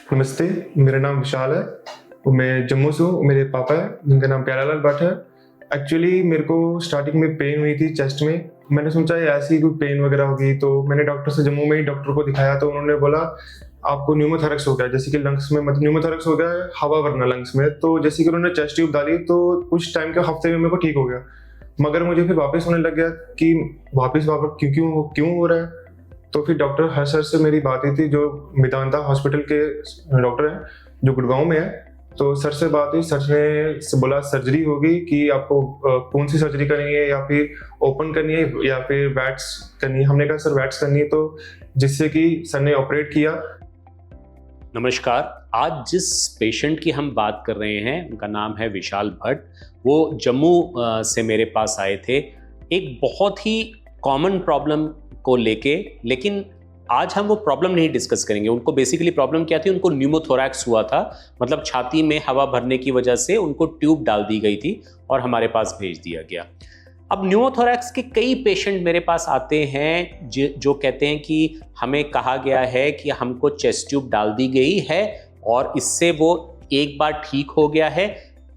नमस्ते, मेरा नाम विशाल है। मैं जम्मू से हूँ। मेरे पापा है जिनका नाम प्यारालाल भट्ट है। एक्चुअली मेरे को स्टार्टिंग में पेन हुई थी चेस्ट में। मैंने सोचा ऐसी कोई पेन वगैरह होगी, तो मैंने डॉक्टर से जम्मू में ही डॉक्टर को दिखाया, तो उन्होंने बोला आपको न्यूमोथोरैक्स हो गया, जैसे कि लंग्स में मतलब न्यूमोथोरैक्स हो गया है, हवा भरना लंग्स में। तो जैसे कि उन्होंने चेस्ट ट्यूब डाली तो कुछ टाइम के हफ्ते में मेरे को ठीक हो गया, मगर मुझे फिर वापस होने लग गया कि वापस क्यों हो रहा है। तो फिर डॉक्टर हर्ष सर से मेरी बात हुई थी, जो मेदांता हॉस्पिटल के डॉक्टर हैं जो गुड़गांव में है। तो सर से बात हुई, सर ने बोला सर्जरी होगी कि आपको कौन सी सर्जरी करनी है, या फिर ओपन करनी है या फिर वैट्स करनी है। हमने कहा सर वैट्स करनी है, तो जिससे कि सर ने ऑपरेट किया। नमस्कार, आज जिस पेशेंट की हम बात कर रहे हैं उनका नाम है विशाल भट्ट। वो जम्मू से मेरे पास आए थे एक बहुत ही कॉमन प्रॉब्लम को लेके, लेकिन आज हम वो प्रॉब्लम नहीं डिस्कस करेंगे। उनको बेसिकली प्रॉब्लम क्या थी, उनको न्यूमोथोरैक्स हुआ था, मतलब छाती में हवा भरने की वजह से उनको ट्यूब डाल दी गई थी और हमारे पास भेज दिया गया। अब न्यूमोथोरैक्स के कई पेशेंट मेरे पास आते हैं जो कहते हैं कि हमें कहा गया है कि हमको चेस्ट ट्यूब डाल दी गई है और इससे वो एक बार ठीक हो गया है,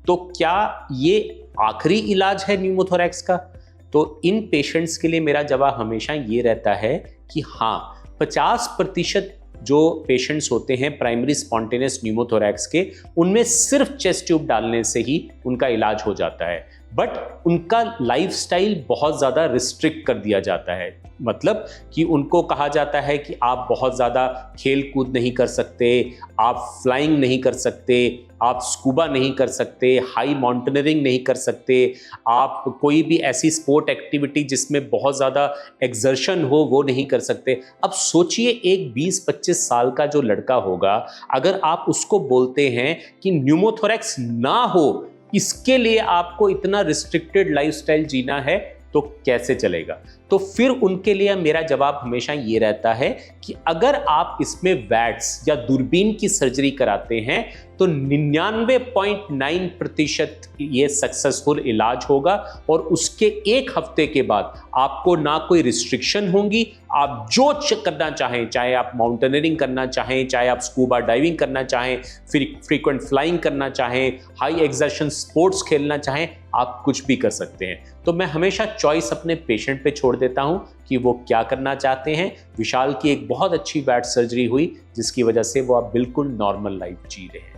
तो क्या ये आखिरी इलाज है न्यूमोथोरैक्स का? तो इन पेशेंट्स के लिए मेरा जवाब हमेशा ये रहता है कि हाँ, 50% जो पेशेंट्स होते हैं प्राइमरी स्पॉन्टेनियस न्यूमोथोरैक्स के, उनमें सिर्फ चेस्ट ट्यूब डालने से ही उनका इलाज हो जाता है। बट उनका लाइफस्टाइल बहुत ज़्यादा रिस्ट्रिक्ट कर दिया जाता है, मतलब कि उनको कहा जाता है कि आप बहुत ज़्यादा खेल कूद नहीं कर सकते, आप फ्लाइंग नहीं कर सकते, आप स्कूबा नहीं कर सकते, हाई माउंटेनियरिंग नहीं कर सकते, आप कोई भी ऐसी स्पोर्ट एक्टिविटी जिसमें बहुत ज़्यादा एक्सर्शन हो वो नहीं कर सकते। अब सोचिए एक 20-25 साल का जो लड़का होगा, अगर आप उसको बोलते हैं कि न्यूमोथोरैक्स ना हो, इसके लिए आपको इतना रिस्ट्रिक्टेड लाइफस्टाइल जीना है, तो कैसे चलेगा? तो फिर उनके लिए मेरा जवाब हमेशा ये रहता है कि अगर आप इसमें वैट्स या दूरबीन की सर्जरी कराते हैं तो 99.9% ये सक्सेसफुल इलाज होगा और उसके एक हफ्ते के बाद आपको ना कोई रिस्ट्रिक्शन होंगी। आप जो करना चाहें, चाहे आप माउंटेनियरिंग करना चाहें, चाहे आप स्कूबा डाइविंग करना चाहें, फिर फ्रीक्वेंट फ्लाइंग करना चाहें, हाई एक्सर्शन स्पोर्ट्स खेलना चाहें, आप कुछ भी कर सकते हैं। तो मैं हमेशा चॉइस अपने पेशेंट पे छोड़ देता हूं कि वो क्या करना चाहते हैं। विशाल की एक बहुत अच्छी वैट सर्जरी हुई जिसकी वजह से वो अब बिल्कुल नॉर्मल लाइफ जी रहे हैं।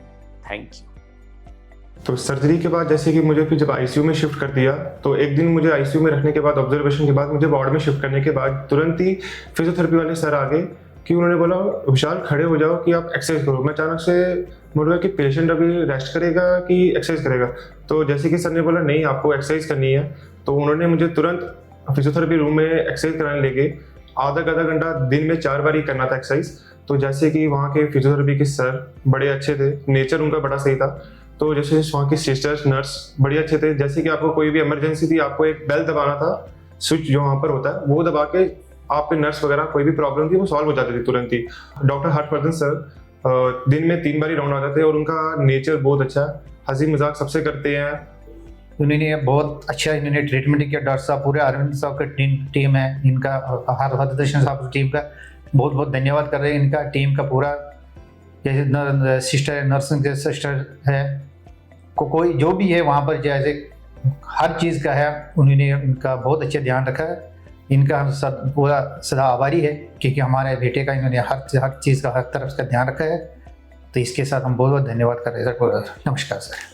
Thank you. तो सर्जरी के बाद जैसे कि मुझे फिर जब आईसीयू में शिफ्ट कर दिया, तो एक दिन मुझे आईसीयू में रखने के बाद, ऑब्जर्वेशन के बाद मुझे वार्ड में शिफ्ट करने के बाद तुरंत ही फिजियोथेरेपी वाले सर आ गए कि उन्होंने बोला विशाल खड़े हो जाओ कि आप एक्सरसाइज करो। मैं अचानक से बोला कि पेशेंट अभी रेस्ट करेगा कि एक्सरसाइज करेगा। तो जैसे कि सर ने बोला नहीं आपको एक्सरसाइज करनी है, तो उन्होंने मुझे तुरंत फिजियोथेरेपी रूम में एक्सरसाइज कराने ले गए। आधा घंटा दिन में 4 बार ही करना था एक्सरसाइज। तो जैसे कि वहाँ के फिजियोथेरेपी के सर बड़े अच्छे थे, नेचर उनका बड़ा सही था। तो जैसे वहाँ के सिस्टर्स नर्स बड़े अच्छे थे। जैसे कि आपको कोई भी इमरजेंसी थी, आपको एक बेल दबाना था, स्विच जो वहाँ पर होता है वो दबा के आपके नर्स वगैरह कोई भी प्रॉब्लम थी वो सॉल्व हो जाती थी तुरंत ही। डॉक्टर हर्षवर्धन सर दिन में 3 बार ही राउंड आते थे और उनका नेचर बहुत अच्छा है, हंसी मजाक सबसे करते हैं। उन्होंने बहुत अच्छा ट्रीटमेंट किया। डॉक्टर साहब, पूरे अरविंद साहब का टीम है इनका, हरदर्शन साहब टीम का बहुत बहुत धन्यवाद कर रहे हैं। इनका टीम का पूरा, जैसे सिस्टर नर्सिंग सिस्टर है, कोई जो भी है वहाँ पर, जैसे हर चीज़ का है, उन्होंने इनका बहुत अच्छा ध्यान रखा है। इनका हम सब पूरा सदा आभारी है क्योंकि हमारे बेटे का इन्होंने हर चीज़ का, हर तरफ का ध्यान रखा है। तो इसके साथ हम बहुत बहुत धन्यवाद कर रहे हैं सर। नमस्कार सर।